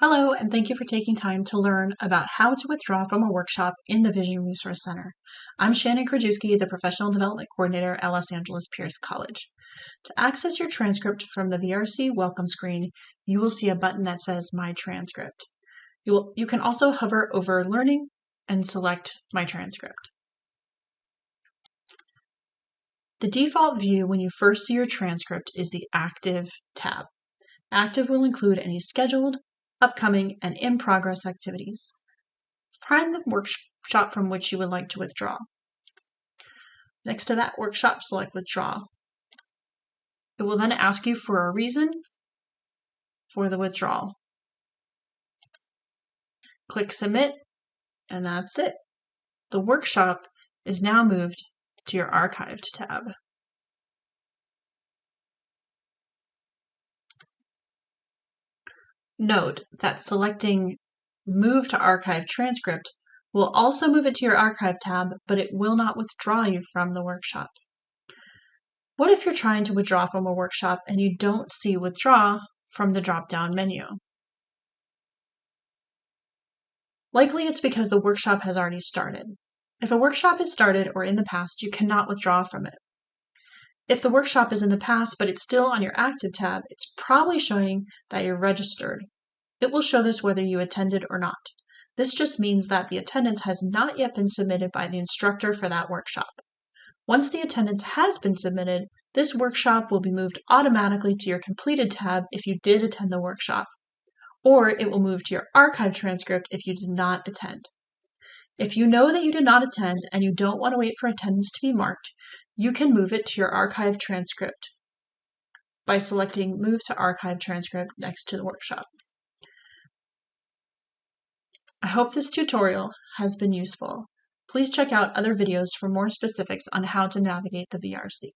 Hello, and thank you for taking time to learn about how to withdraw from a workshop in the Vision Resource Center. I'm Shannon Krajewski, the Professional Development Coordinator at Los Angeles Pierce College. To access your transcript from the VRC welcome screen, you will see a button that says My Transcript. You can also hover over Learning and select My Transcript. The default view when you first see your transcript is the Active tab. Active will include any scheduled, upcoming, and in-progress activities. Find the workshop from which you would like to withdraw. Next to that workshop, select Withdraw. It will then ask you for a reason for the withdrawal. Click Submit, and that's it. The workshop is now moved to your Archived tab. Note that selecting Move to Archive Transcript will also move it to your Archive tab, but it will not withdraw you from the workshop. What if you're trying to withdraw from a workshop and you don't see Withdraw from the drop-down menu? Likely it's because the workshop has already started. If a workshop is started or in the past, you cannot withdraw from it. If the workshop is in the past but it's still on your Active tab, it's probably showing that you're registered. It will show this whether you attended or not. This just means that the attendance has not yet been submitted by the instructor for that workshop. Once the attendance has been submitted, this workshop will be moved automatically to your Completed tab if you did attend the workshop, or it will move to your Archive transcript if you did not attend. If you know that you did not attend and you don't want to wait for attendance to be marked, you can move it to your Archive transcript by selecting Move to Archive Transcript next to the workshop. I hope this tutorial has been useful. Please check out other videos for more specifics on how to navigate the VRC.